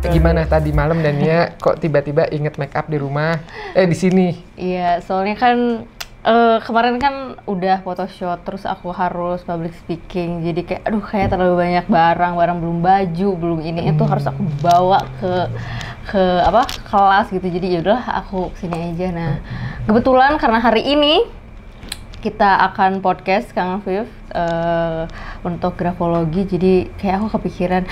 Gimana tadi malam Dania kok tiba-tiba inget make up di rumah? Di sini. Iya, soalnya kan kemarin kan udah photoshoot, terus aku harus public speaking. Jadi kayak aduh kayak terlalu banyak barang belum baju, belum ini itu harus aku bawa ke kelas gitu. Jadi ya udahlah aku kesini aja. Nah, kebetulan karena hari ini kita akan podcast Kang Viv untuk grafologi, jadi kayak aku kepikiran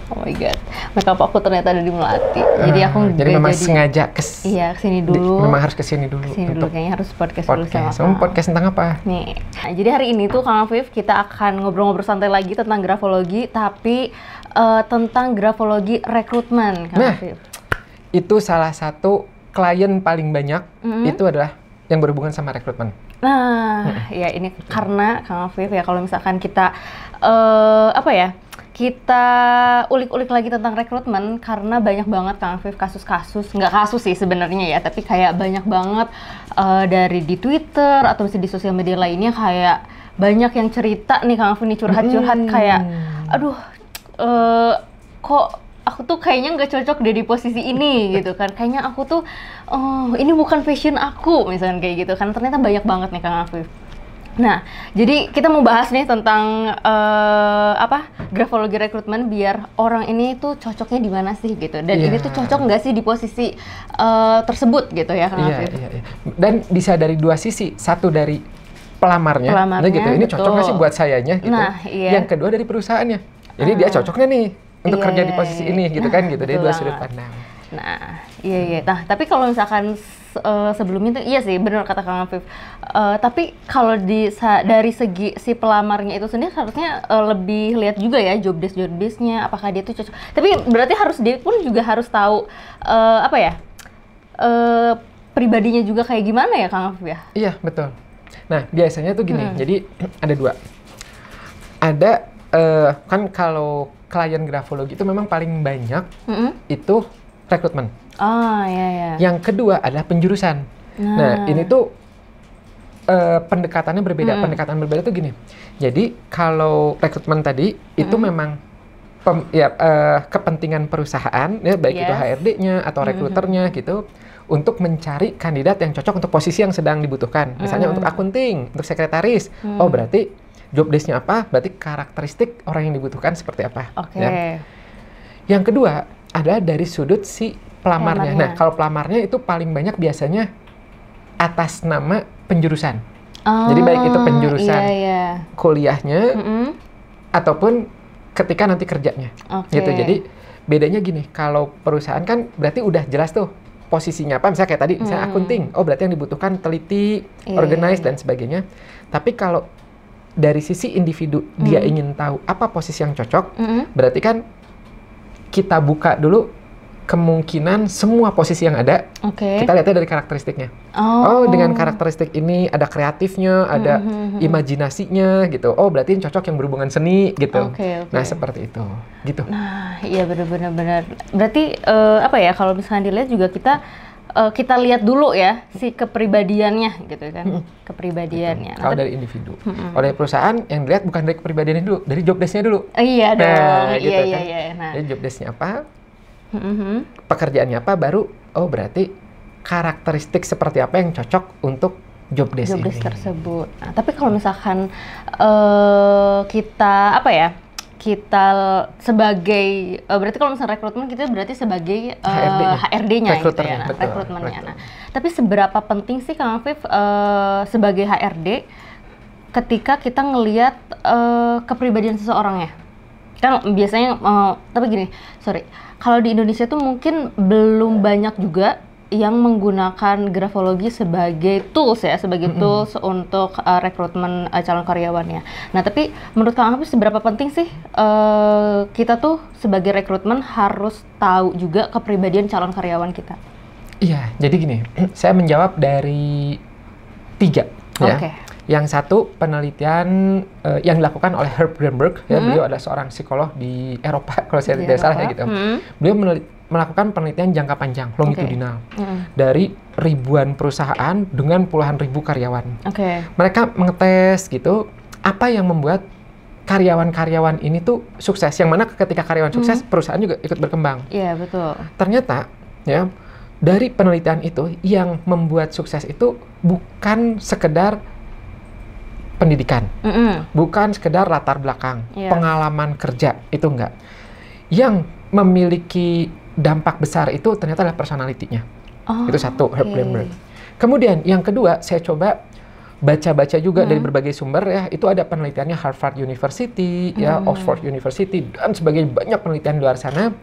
oh my god, makeup aku ternyata ada di Melati. Jadi aku jadi memang sengaja kesini dulu. Memang harus kesini dulu. Kayaknya harus podcast dulu sama Kamu podcast tentang apa? Nih, nah, jadi hari ini tuh Kang Viv kita akan ngobrol-ngobrol santai lagi tentang grafologi, tapi tentang grafologi rekrutmen, Kang Viv. Itu salah satu klien paling banyak itu adalah yang berhubungan sama rekrutmen. Nah, ya ini karena Kang Viv ya kalau misalkan kita kita ulik-ulik lagi tentang rekrutmen karena banyak banget Kang Viv kasus-kasus, nggak kasus sih sebenarnya ya, tapi kayak banyak banget dari di Twitter atau misalnya di sosial media lainnya kayak banyak yang cerita nih Kang Viv nih curhat-curhat kayak aduh kok aku tuh kayaknya nggak cocok deh di posisi ini gitu kan, kayaknya aku tuh ini bukan passion aku misalnya kayak gitu kan, ternyata banyak banget nih Kang Afif. Nah, jadi kita mau bahas nih tentang grafologi rekrutmen biar orang ini tuh cocoknya di mana sih gitu, dan ini tuh cocok nggak sih di posisi tersebut gitu ya Kang Afif. Iya. Dan bisa dari dua sisi, satu dari pelamarnya gitu, ini cocok nggak sih buat sayanya gitu. Nah, Yang kedua dari perusahaannya, jadi dia cocoknya nih untuk kerja di posisi ini gitu kan gitu, dari dua sudut pandang. Nah, iya. Nah, tapi kalau misalkan sebelumnya itu iya sih benar kata Kang Afif. Tapi kalau dari segi si pelamarnya itu sendiri harusnya lebih lihat juga ya job desk-nya apakah dia tuh cocok. Tapi berarti dia pun juga harus tahu pribadinya juga kayak gimana ya Kang Afif ya? Iya, betul. Nah, biasanya tuh gini. Jadi ada dua. Ada kan kalau klien grafologi itu memang paling banyak itu rekrutmen. Oh iya. Yang kedua adalah penjurusan. Nah ini tuh pendekatannya berbeda. Pendekatan berbeda tuh gini. Jadi kalau rekrutmen tadi itu memang kepentingan perusahaan ya, baik itu HRD-nya atau rekruternya gitu, untuk mencari kandidat yang cocok untuk posisi yang sedang dibutuhkan. Misalnya untuk akunting, untuk sekretaris. Oh berarti job desk-nya apa? Berarti karakteristik orang yang dibutuhkan seperti apa. Ya. Yang kedua adalah dari sudut si pelamarnya. Nah, kalau pelamarnya itu paling banyak biasanya atas nama penjurusan. Jadi baik itu penjurusan kuliahnya ataupun ketika nanti kerjanya. Gitu. Jadi bedanya gini, kalau perusahaan kan berarti udah jelas tuh posisinya apa. Misalnya kayak tadi, misalnya akunting. Oh, berarti yang dibutuhkan teliti, organize dan sebagainya. Tapi kalau dari sisi individu dia ingin tahu apa posisi yang cocok, berarti kan kita buka dulu kemungkinan semua posisi yang ada. Kita lihatnya dari karakteristiknya. Oh, dengan karakteristik ini ada kreatifnya, ada imajinasinya gitu. Oh, berarti yang cocok yang berhubungan seni gitu. Nah, seperti itu. Gitu. Nah, iya benar. Berarti kalau misalnya dilihat juga kita lihat dulu ya si kepribadiannya gitu kan, kepribadiannya. Kalau dari individu, kalau dari perusahaan yang dilihat bukan dari kepribadiannya dulu, dari job desk-nya dulu. Iya dong, gitu iya. Kan. Nah. Jadi job desk-nya apa, pekerjaannya apa, baru oh berarti karakteristik seperti apa yang cocok untuk job desk tersebut. Nah, tapi kalau misalkan kita sebagai berarti kalau misalnya rekrutmen kita berarti sebagai HRD-nya gitu ya, rekrutmennya. Nah, tapi seberapa penting sih Kang Afif sebagai HRD ketika kita ngelihat kepribadian seseorang ya? Kan biasanya tapi gini, kalau di Indonesia tuh mungkin belum banyak juga yang menggunakan grafologi sebagai tools ya, tools untuk rekrutmen calon karyawannya. Nah, tapi menurut Kang Afif seberapa penting sih kita tuh sebagai rekrutmen harus tahu juga kepribadian calon karyawan kita? Iya, jadi gini, saya menjawab dari 3 ya. Yang satu penelitian yang dilakukan oleh Herb Greenberg, ya, beliau adalah seorang psikolog di Eropa kalau saya tidak salah ya gitu. Beliau melakukan penelitian jangka panjang, longitudinal, dari ribuan perusahaan dengan puluhan ribu karyawan. Mereka mengetes gitu, apa yang membuat karyawan-karyawan ini tuh sukses. Yang mana ketika karyawan sukses, perusahaan juga ikut berkembang. Iya, betul. Ternyata, ya, dari penelitian itu, yang membuat sukses itu bukan sekedar pendidikan, bukan sekedar latar belakang, pengalaman kerja, itu enggak. Yang memiliki dampak besar itu ternyata adalah personality-nya. Itu satu, Herb Blomberg. Kemudian, yang kedua, saya coba baca-baca juga dari berbagai sumber ya, itu ada penelitiannya Harvard University, ya, Oxford University, dan sebagainya, banyak penelitian di luar sana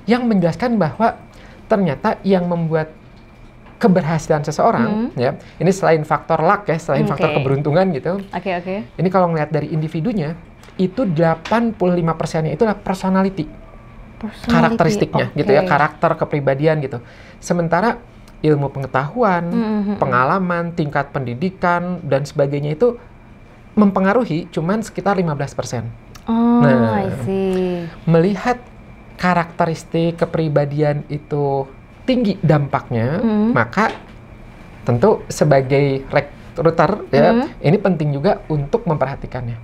yang menjelaskan bahwa ternyata yang membuat keberhasilan seseorang, ya, ini selain faktor luck ya, selain faktor keberuntungan gitu. Ini kalau ngelihat dari individunya, itu 85%-nya itu adalah personality. Karakteristiknya gitu ya, karakter kepribadian gitu. Sementara ilmu pengetahuan, pengalaman, tingkat pendidikan, dan sebagainya itu mempengaruhi cuman sekitar 15%. Nah, I see. Melihat karakteristik kepribadian itu tinggi dampaknya, maka tentu sebagai rekruter ya, ini penting juga untuk memperhatikannya.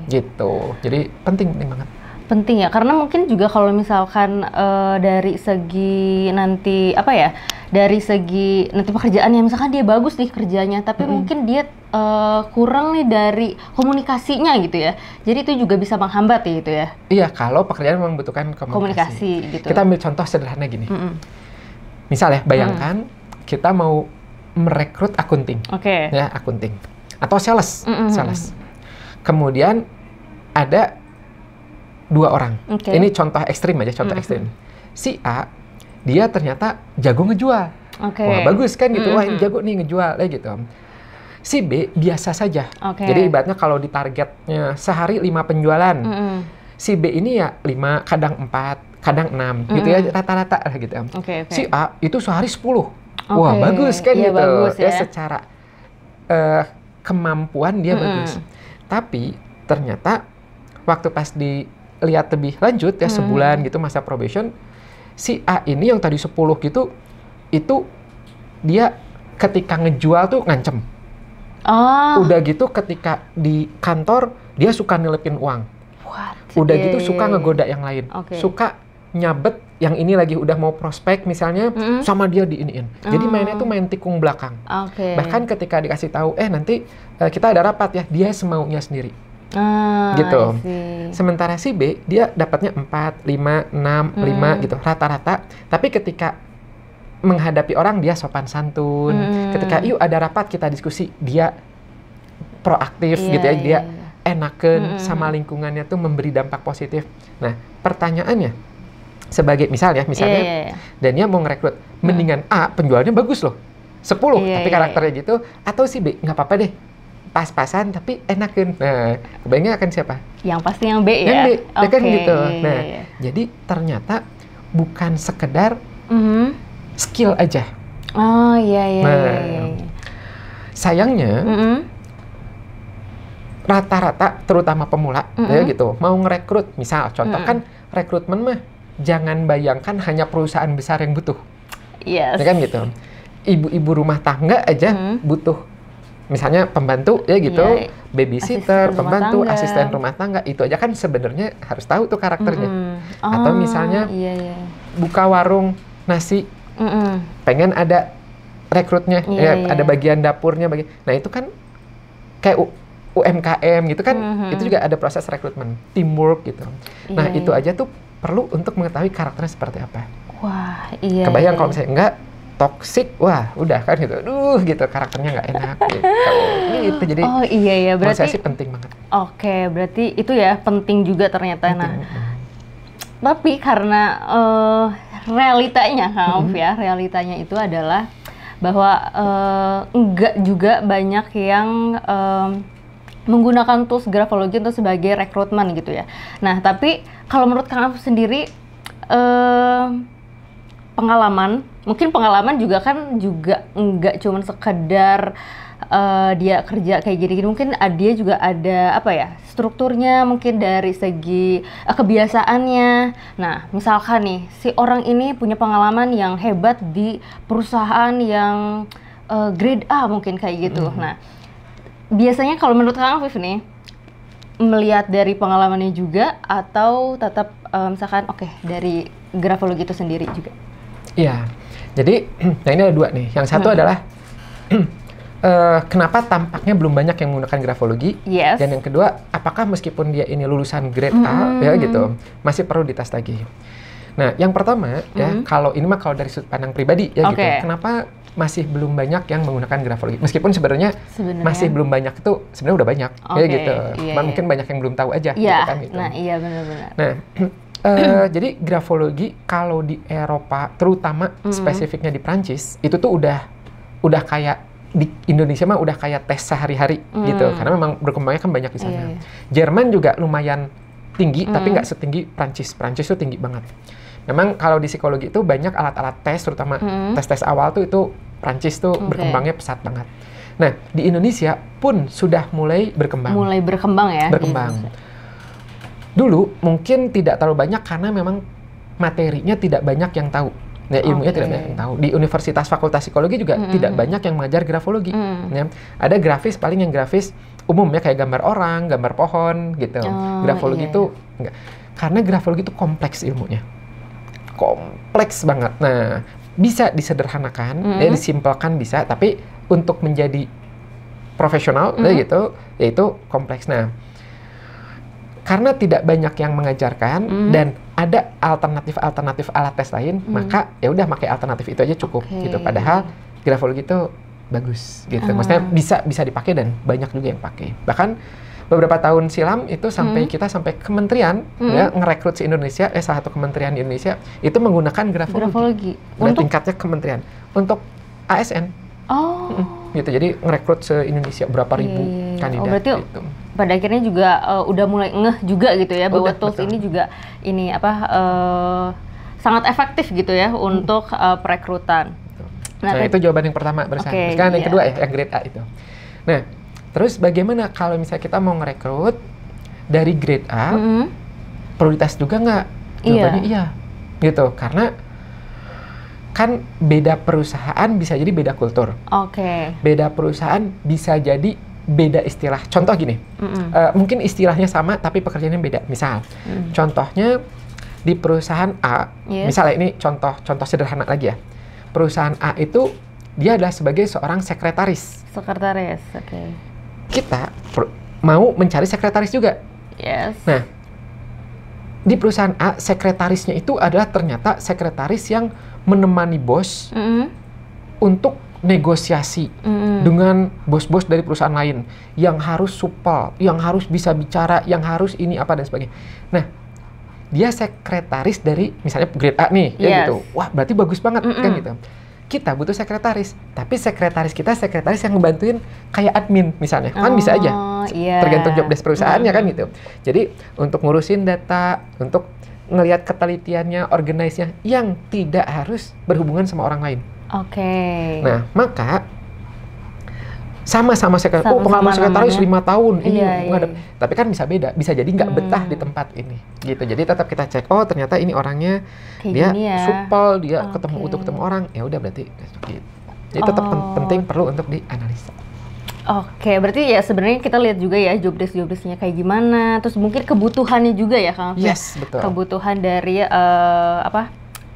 Gitu. Jadi penting banget. Penting ya, karena mungkin juga kalau misalkan dari segi nanti apa ya, dari segi nanti pekerjaannya, misalkan dia bagus nih kerjanya, tapi mungkin dia kurang nih dari komunikasinya gitu ya. Jadi itu juga bisa menghambat ya gitu ya. Iya, kalau pekerjaan membutuhkan komunikasi gitu. Kita ambil contoh sederhana gini. Misal ya, bayangkan kita mau merekrut akunting, ya, akunting atau sales, sales. Kemudian ada 2 orang. Ini contoh ekstrim aja, contoh ekstrim. Si A, dia ternyata jago ngejual. Wah, bagus kan gitu. Wah, ini jago nih ngejual, gitu. Si B biasa saja. Jadi ibaratnya kalau di targetnya sehari 5 penjualan. Si B ini ya 5, kadang 4, kadang 6 gitu ya, rata-rata lah gitu. Si A itu sehari 10. Wah, bagus kan gitu. Bagus, ya. Secara kemampuan dia bagus. Tapi ternyata waktu pas dilihat lebih lanjut ya, sebulan gitu masa probation, si A ini yang tadi 10 gitu, itu dia ketika ngejual tuh ngancem. Udah gitu ketika di kantor dia suka nelipin uang. Udah gitu suka ngegoda yang lain. Suka nyabet yang ini lagi udah mau prospek misalnya, sama dia diiniin. Jadi mainnya tuh main tikung belakang. Bahkan ketika dikasih tahu, nanti kita ada rapat ya, dia semaunya sendiri. Gitu. Sementara si B dia dapatnya 4, 5, 6, 5 gitu rata-rata. Tapi ketika menghadapi orang dia sopan santun. Ketika yuk ada rapat kita diskusi, dia proaktif gitu ya. Dia enaken sama lingkungannya tuh, memberi dampak positif. Nah, pertanyaannya sebagai misalnya dan dia mau ngerekrut, mendingan A penjualnya bagus loh, 10 tapi karakternya gitu, atau si B nggak apa-apa deh, pas-pasan tapi enakin. Nah, kebayangnya akan siapa? Yang pasti yang B ya? Yang B, kan gitu. Nah, jadi ternyata bukan sekedar skill aja. Sayangnya, rata-rata terutama pemula, ya gitu, mau ngerekrut, misal contoh kan rekrutmen mah, jangan bayangkan hanya perusahaan besar yang butuh. Ya kan gitu. Ibu-ibu rumah tangga aja butuh. Misalnya pembantu ya gitu, babysitter, pembantu, asisten rumah tangga, itu aja kan sebenarnya harus tahu tuh karakternya. Atau misalnya buka warung nasi, pengen ada rekrutnya, ada bagian dapurnya, nah itu kan kayak UMKM gitu kan, itu juga ada proses rekrutmen, teamwork gitu. Nah itu aja tuh perlu untuk mengetahui karakternya seperti apa. Wah, kebayang kalau misalnya enggak toxic, wah udah kan gitu, gitu karakternya nggak enak gitu. Jadi berarti saya sih penting banget. Berarti itu ya penting juga ternyata. Penting. Nah, tapi karena realitanya Kang Auf ya, realitanya itu adalah bahwa enggak juga banyak yang menggunakan tools grafologi untuk sebagai rekrutmen gitu ya. Nah, tapi kalau menurut Kang Auf sendiri, pengalaman juga kan juga enggak cuma sekedar dia kerja kayak gini-gini, mungkin dia juga ada apa ya, strukturnya mungkin dari segi kebiasaannya. Nah, misalkan nih si orang ini punya pengalaman yang hebat di perusahaan yang grade A mungkin kayak gitu. Nah, biasanya kalau menurut Kang Afif nih, melihat dari pengalamannya juga atau tetap misalkan dari grafologi itu sendiri juga? Iya, jadi nah ini ada dua nih. Yang satu adalah kenapa tampaknya belum banyak yang menggunakan grafologi, dan yang kedua, apakah meskipun dia ini lulusan grade A ya gitu, masih perlu dites lagi. Nah, yang pertama ya, kalau ini mah kalau dari sudut pandang pribadi ya gitu, kenapa masih belum banyak yang menggunakan grafologi? Meskipun sebenarnya masih belum banyak, itu sebenarnya udah banyak ya gitu. Mungkin banyak yang belum tahu aja gitu kan gitu. Nah, iya benar-benar. Nah, jadi grafologi kalau di Eropa, terutama spesifiknya di Prancis, itu tuh udah kayak di Indonesia mah udah kayak tes sehari-hari gitu, karena memang berkembangnya kan banyak di sana. Jerman juga lumayan tinggi, tapi nggak setinggi Prancis. Prancis tuh tinggi banget. Memang kalau di psikologi itu banyak alat-alat tes, terutama tes-tes awal tuh itu Prancis tuh berkembangnya pesat banget. Nah, di Indonesia pun sudah mulai berkembang. Mulai berkembang ya? Berkembang. Dulu mungkin tidak terlalu banyak karena memang materinya tidak banyak yang tahu. Nah, ilmunya tidak banyak yang tahu. Di Universitas Fakultas Psikologi juga tidak banyak yang mengajar grafologi. Ya. Ada grafis, paling yang grafis umumnya kayak gambar orang, gambar pohon gitu. Grafologi itu enggak. Karena grafologi itu kompleks ilmunya. Kompleks banget. Nah, bisa disederhanakan, ya disimpelkan bisa, tapi untuk menjadi profesional gitu, yaitu kompleks. Nah, karena tidak banyak yang mengajarkan dan ada alternatif alat tes lain, maka ya udah pakai alternatif itu aja cukup gitu. Padahal grafologi itu bagus gitu. Maksudnya bisa dipakai dan banyak juga yang pakai. Bahkan beberapa tahun silam itu sampai kita sampai kementerian ya ngerekrut si Indonesia, salah satu kementerian di Indonesia itu menggunakan grafologi. Untuk tingkatnya kementerian untuk ASN. Gitu. Jadi ngerekrut se-Indonesia berapa ribu kandidat berarti gitu. Pada akhirnya juga udah mulai ngeh juga gitu ya bahwa tools ini juga ini sangat efektif gitu ya untuk perekrutan. Nah, itu jawaban yang pertama barusan. Sekarang yang kedua ya, yang grade A itu. Nah, terus bagaimana kalau misalnya kita mau ngerekrut dari grade A, perlu dites juga nggak? Jawabannya iya. Gitu, karena kan beda perusahaan bisa jadi beda kultur. Beda perusahaan bisa jadi beda istilah. Contoh gini, mungkin istilahnya sama tapi pekerjaannya beda. Misal, contohnya di perusahaan A, misalnya ini contoh sederhana lagi ya. Perusahaan A itu dia adalah sebagai seorang sekretaris. Kita mau mencari sekretaris juga. Nah, di perusahaan A, sekretarisnya itu adalah ternyata sekretaris yang menemani bos untuk negosiasi dengan bos-bos dari perusahaan lain yang harus supel, yang harus bisa bicara, yang harus ini apa dan sebagainya. Nah, dia sekretaris dari misalnya grade A nih, ya gitu. Wah, berarti bagus banget kan gitu. Kita butuh sekretaris, tapi sekretaris kita sekretaris yang ngebantuin kayak admin misalnya, kan bisa aja. Tergantung job desk perusahaannya kan gitu. Jadi untuk ngurusin data, untuk ngelihat ketelitiannya, organize-nya yang tidak harus berhubungan sama orang lain. Nah, maka sama-sama sekretaris. Pengalaman sekretaris 5 tahun ini menghadap. Tapi kan bisa beda, bisa jadi nggak betah di tempat ini, gitu. Jadi tetap kita cek. Oh, ternyata ini orangnya dia supel, dia ketemu orang. Ya udah berarti gitu. Jadi tetap penting perlu untuk dianalisa. Berarti ya sebenarnya kita lihat juga ya job desk-nya kayak gimana. Terus mungkin kebutuhannya juga ya, Kang. Betul. Kebutuhan dari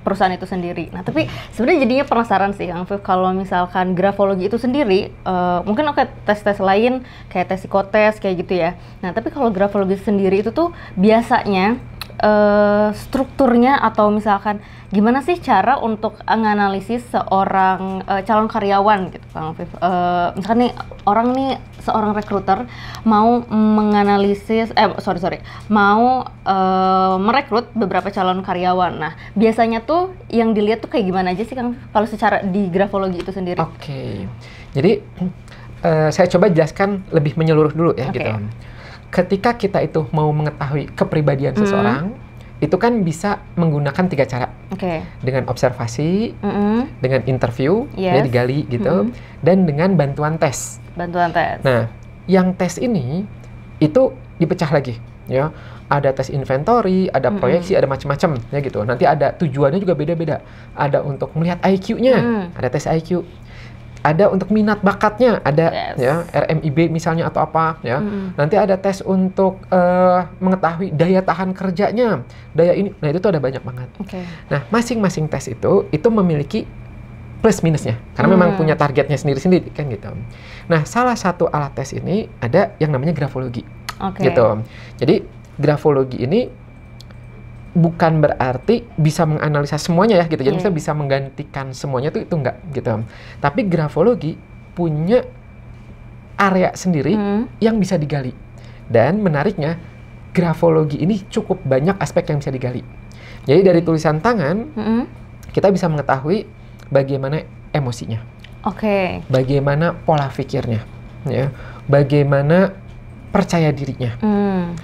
perusahaan itu sendiri. Nah, tapi sebenarnya jadinya penasaran sih, Kang Viv, kalau misalkan grafologi itu sendiri, mungkin tes-tes lain kayak tes psikotes kayak gitu ya. Nah, tapi kalau grafologi sendiri itu tuh biasanya strukturnya atau misalkan gimana sih cara untuk menganalisis seorang calon karyawan gitu, Kang Viv. Misalkan nih orang nih seorang rekruter mau menganalisis mau merekrut beberapa calon karyawan. Nah, biasanya tuh yang dilihat tuh kayak gimana aja sih, Kang, kalau secara di grafologi itu sendiri? Jadi saya coba jelaskan lebih menyeluruh dulu ya gitu. Ketika kita itu mau mengetahui kepribadian seseorang, itu kan bisa menggunakan 3 cara. Dengan observasi, dengan interview, ya digali gitu, dan dengan bantuan tes. Nah, yang tes ini itu dipecah lagi, ya. Ada tes inventory, ada proyeksi, ada macam-macam, ya gitu. Nanti ada tujuannya juga beda-beda. Ada untuk melihat IQ-nya, ada tes IQ. ada untuk minat bakatnya, ada ya RMIB misalnya atau apa ya. Nanti ada tes untuk mengetahui daya tahan kerjanya, daya ini. Nah, itu tuh ada banyak banget. Nah, masing-masing tes itu memiliki plus minusnya karena memang punya targetnya sendiri-sendiri kan gitu. Nah, salah satu alat tes ini ada yang namanya grafologi. Gitu. Jadi grafologi ini bukan berarti bisa menganalisa semuanya ya gitu. Jadi misalnya bisa menggantikan semuanya itu enggak gitu. Tapi grafologi punya area sendiri yang bisa digali. Dan menariknya grafologi ini cukup banyak aspek yang bisa digali. Jadi dari tulisan tangan kita bisa mengetahui bagaimana emosinya. Bagaimana pola pikirnya ya. Bagaimana percaya dirinya,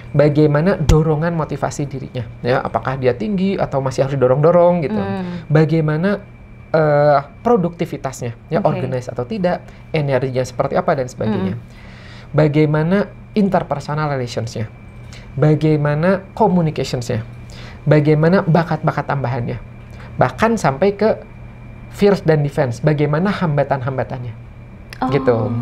bagaimana dorongan motivasi dirinya, ya apakah dia tinggi atau masih harus didorong-dorong gitu, bagaimana produktivitasnya, ya organize atau tidak, energinya seperti apa dan sebagainya, bagaimana interpersonal relationsnya, bagaimana communicationsnya, bagaimana bakat-bakat tambahannya, bahkan sampai ke fears dan defense, bagaimana hambatan-hambatannya, gitu.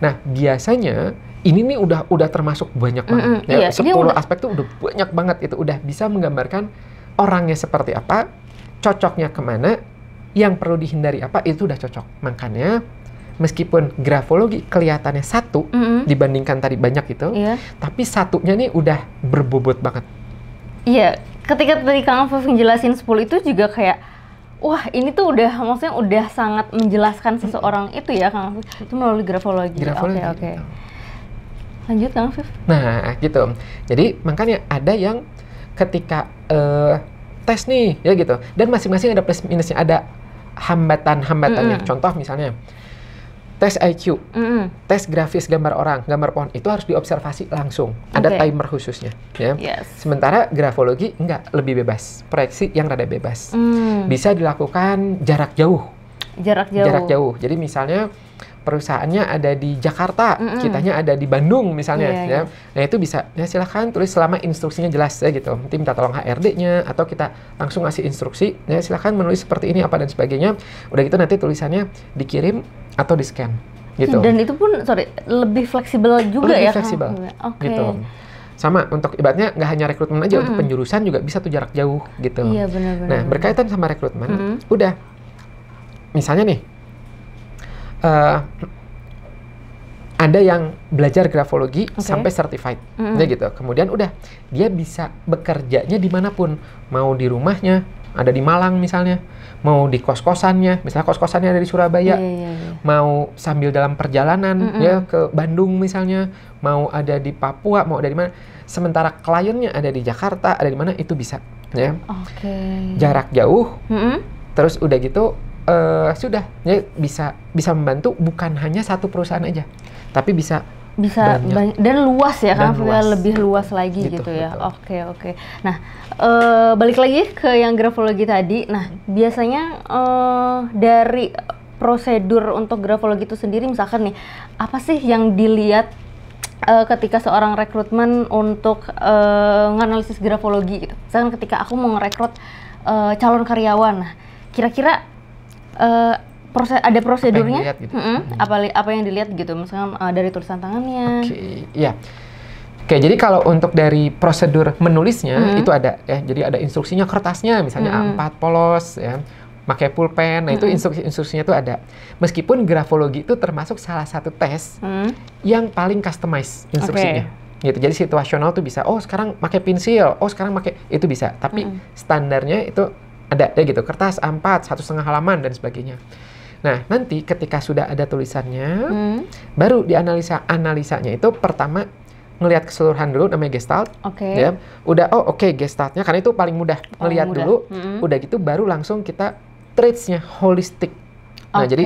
Nah biasanya ini nih udah termasuk banyak banget. Ya, 10 aspek tuh udah banyak banget. Itu udah bisa menggambarkan orangnya seperti apa, cocoknya kemana, yang perlu dihindari apa, itu udah cocok. Makanya meskipun grafologi kelihatannya satu dibandingkan tadi banyak itu, tapi satunya nih udah berbobot banget. Iya, ketika tadi Kang Afif ngejelasin 10 itu juga kayak, wah ini tuh maksudnya udah sangat menjelaskan seseorang itu ya Kang Afif. Itu melalui grafologi. Oke. Lanjut Kang Afif. Nah gitu, jadi makanya ada yang ketika tes nih ya gitu, dan masing-masing ada plus minusnya, ada hambatan-hambatannya. Contoh misalnya tes IQ, tes grafis gambar orang, gambar pohon, itu harus diobservasi langsung, ada timer khususnya ya. Sementara grafologi enggak, lebih bebas, proyeksi yang rada bebas, bisa dilakukan jarak jauh. Jadi misalnya perusahaannya ada di Jakarta, kitanya ada di Bandung misalnya, ya. Nah itu bisa, ya silahkan tulis selama instruksinya jelas ya gitu. Nanti minta tolong HRD-nya atau kita langsung ngasih instruksi, ya silahkan menulis seperti ini apa dan sebagainya. Udah gitu nanti tulisannya dikirim atau di scan gitu. Dan itu pun lebih fleksibel juga ya. Lebih fleksibel, gitu. Sama untuk ibaratnya nggak hanya rekrutmen aja, untuk penjurusan juga bisa tuh jarak jauh gitu. Iya benar-benar. Nah berkaitan sama rekrutmen, udah misalnya nih. Ada yang belajar grafologi sampai certified, ya gitu. Kemudian udah dia bisa bekerjanya dimanapun, mau di rumahnya, ada di Malang misalnya, mau di kos-kosannya, misalnya kos-kosannya ada di Surabaya, mau sambil dalam perjalanan ya ke Bandung misalnya, mau ada di Papua, mau ada di mana. Sementara kliennya ada di Jakarta, ada di mana, itu bisa, ya. Jarak jauh, terus udah gitu. Sudah ya bisa membantu bukan hanya satu perusahaan aja, tapi bisa banyak. Dan luas ya kan, lebih luas lagi gitu ya. Oke. Nah balik lagi ke yang grafologi tadi. Nah biasanya dari prosedur untuk grafologi itu sendiri, misalkan nih apa sih yang dilihat ketika seorang rekrutmen untuk menganalisis grafologi gitu. Misalkan ketika aku mau ngerekrut calon karyawan, nah kira-kira ada prosedurnya, apa yang dilihat gitu, misalkan dari tulisan tangannya. Oke, jadi kalau untuk dari prosedur menulisnya itu ada ya, jadi ada instruksinya, kertasnya misalnya A4 polos ya, pakai pulpen. Nah itu instruksinya tuh ada. Meskipun grafologi itu termasuk salah satu tes yang paling customize instruksinya. Gitu. Jadi situasional tuh bisa, oh sekarang pakai pensil, oh sekarang pakai, itu bisa. Tapi standarnya itu ada ya gitu, kertas A4 1,5 halaman dan sebagainya. Nah nanti ketika sudah ada tulisannya, baru analisanya itu pertama ngelihat keseluruhan dulu, namanya gestalt. Ya udah, gestaltnya karena itu paling mudah ngelihat dulu. Udah gitu baru langsung kita traits-nya holistik. Nah jadi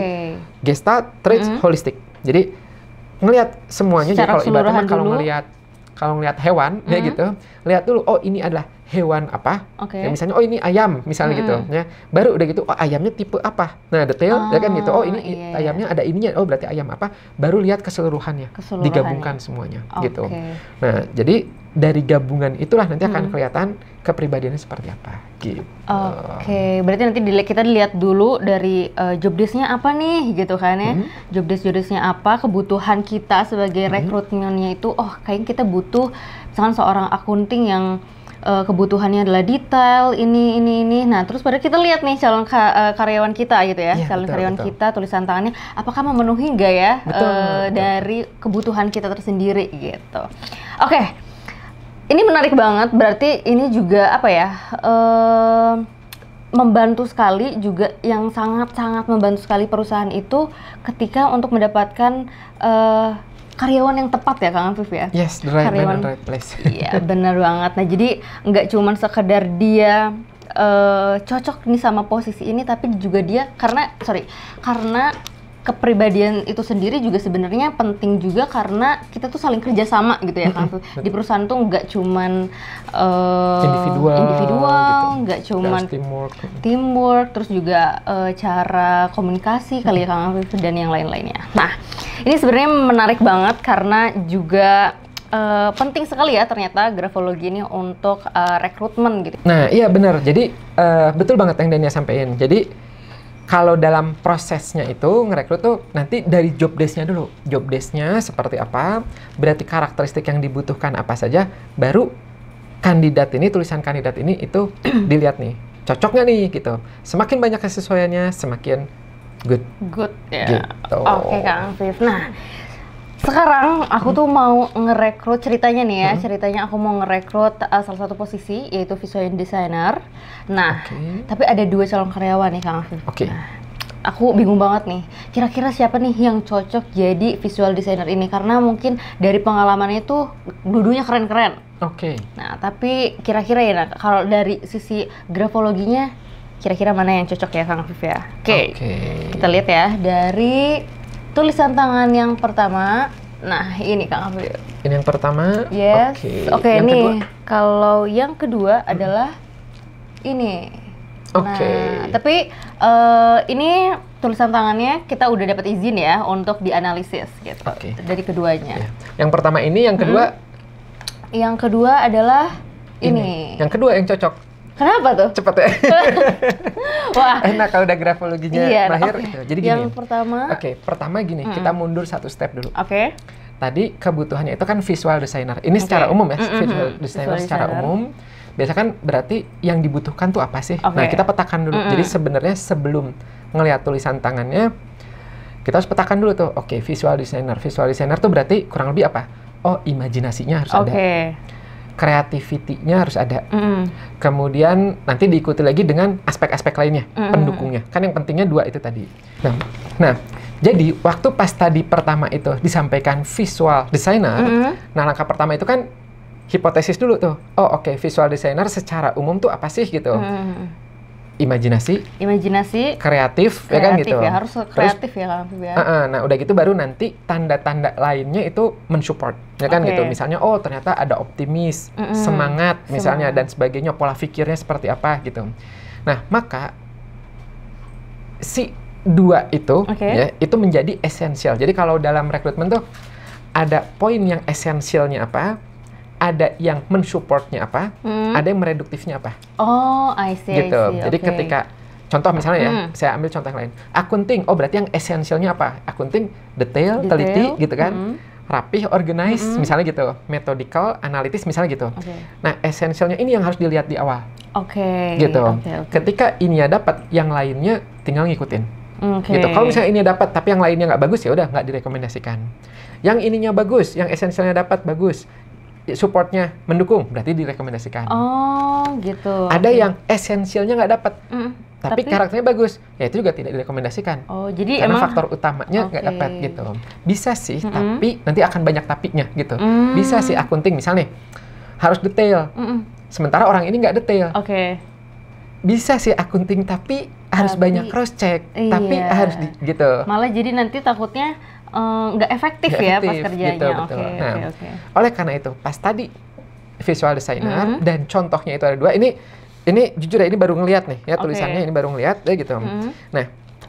gestalt, traits, holistik. Jadi ngelihat semuanya. Jadi kalau ibaratnya kalau ngelihat hewan ya gitu, lihat dulu, oh ini adalah hewan apa, Oke. ya misalnya oh ini ayam misalnya gitu, ya baru udah gitu oh ayamnya tipe apa, nah detail ya kan gitu, oh ini iya. ayamnya ada ininya, oh berarti ayam apa, baru lihat keseluruhannya, digabungkan semuanya gitu. Nah jadi dari gabungan itulah nanti akan kelihatan kepribadiannya seperti apa gitu. Oke, berarti nanti kita lihat dulu dari job desk-nya apa nih gitu kan ya. Job desk-nya apa, kebutuhan kita sebagai rekrutmennya itu, oh kayaknya kita butuh misalkan seorang akunting yang kebutuhannya adalah detail ini. Nah, terus pada kita lihat nih calon karyawan kita gitu ya, calon karyawan kita tulisan tangannya apakah memenuhi nggak ya dari kebutuhan kita tersendiri gitu. Oke. Ini menarik banget, berarti ini juga apa ya, membantu sekali juga, yang sangat-sangat membantu sekali perusahaan itu ketika untuk mendapatkan karyawan yang tepat ya Kang Afif ya? Yes, the right man and right place. Iya, benar banget. Nah jadi nggak cuma sekedar dia cocok nih sama posisi ini, tapi juga dia karena kepribadian itu sendiri juga sebenarnya penting juga, karena kita tuh saling kerjasama gitu ya Kang. Di perusahaan tuh nggak cuman individual, nggak gitu. cuman teamwork, terus juga cara komunikasi kali ya Kang Afif dan yang lain-lainnya. Nah ini sebenarnya menarik banget karena juga penting sekali ya ternyata grafologi ini untuk rekrutmen gitu. Nah iya benar, jadi betul banget yang Dania sampaikan. Jadi kalau dalam prosesnya itu ngerekrut tuh nanti dari job desk-nya dulu. Job desk-nya seperti apa, berarti karakteristik yang dibutuhkan apa saja, baru kandidat ini, tulisan kandidat ini itu dilihat nih, cocok nggak nih gitu. Semakin banyak kesesuaiannya, semakin good. Good ya. Gitu. Oke Kang Afif. Nah, sekarang aku tuh mau ngerekrut, ceritanya nih ya, ceritanya aku mau ngerekrut salah satu posisi yaitu visual designer. Nah, tapi ada 2 calon karyawan nih Kang Afif. Nah, aku bingung banget nih, kira-kira siapa nih yang cocok jadi visual designer ini, karena mungkin dari pengalamannya itu dulunya keren-keren. Nah, tapi kira-kira ya, nah, kalau dari sisi grafologinya, kira-kira mana yang cocok ya Kang Afif ya? Kita lihat ya dari tulisan tangan yang pertama. Nah, ini Kang Afif. Ini yang pertama? Yes. Oke, nih. Kalau yang kedua adalah ini. Nah, tapi ini tulisan tangannya kita udah dapat izin ya untuk dianalisis gitu. Dari keduanya. Yang pertama ini, yang kedua? Yang kedua adalah ini. Yang kedua yang cocok. Kenapa tuh? Cepet ya. Wah. Enak kalau udah grafologinya mahir. Jadi gini. Yang pertama. Pertama gini, kita mundur 1 step dulu. Tadi kebutuhannya itu kan visual designer. Ini secara umum ya, visual designer secara umum. Biasa kan berarti yang dibutuhkan tuh apa sih? Nah, kita petakan dulu. Jadi sebenarnya sebelum ngelihat tulisan tangannya, kita harus petakan dulu tuh. Visual designer. Visual designer tuh berarti kurang lebih apa? Oh, imajinasinya harus ada. Kreativitinya harus ada. Kemudian nanti diikuti lagi dengan aspek-aspek lainnya, pendukungnya. Kan yang pentingnya 2 itu tadi. Nah, jadi waktu pas tadi pertama itu disampaikan visual designer, nah langkah pertama itu kan hipotesis dulu tuh. Oh visual designer secara umum tuh apa sih gitu. Imajinasi, kreatif ya kan gitu. Ya, harus kreatif. Terus, ya Kang Afif ya. Nah udah gitu baru nanti tanda-tanda lainnya itu mensupport ya kan gitu. Misalnya oh ternyata ada optimis, semangat misalnya dan sebagainya, pola pikirnya seperti apa gitu. Nah maka si 2 itu ya itu menjadi esensial. Jadi kalau dalam rekrutmen tuh ada poin yang esensialnya apa, ada yang mensupportnya apa, ada yang mereduktifnya apa. I see. Gitu. Jadi ketika contoh misalnya ya, saya ambil contoh yang lain. Akunting, berarti yang esensialnya apa? Akunting detail, teliti gitu kan. Rapih, organize, misalnya gitu. Methodical, analitis misalnya gitu. Nah, esensialnya ini yang harus dilihat di awal. Gitu. Ketika ini ya dapat, yang lainnya tinggal ngikutin. Gitu. Kalau misalnya ini dapat tapi yang lainnya nggak bagus, ya udah nggak direkomendasikan. Yang ininya bagus, yang esensialnya dapat bagus, supportnya mendukung, berarti direkomendasikan. Gitu. Ada yang esensialnya nggak dapat, tapi karakternya bagus, ya itu juga tidak direkomendasikan. Jadi karena emang faktor utamanya nggak dapat gitu. Bisa sih, tapi nanti akan banyak tapinya gitu. Bisa sih akunting misalnya harus detail, sementara orang ini nggak detail. Bisa sih akunting tapi harus banyak cross check, tapi harus gitu. Malah jadi nanti takutnya nggak efektif ya pas kerjanya. Gitu, oleh karena itu pas tadi visual designer dan contohnya itu ada 2. Ini jujur ya, ini baru ngelihat nih ya, tulisannya ini baru ngelihat ya gitu. Nah,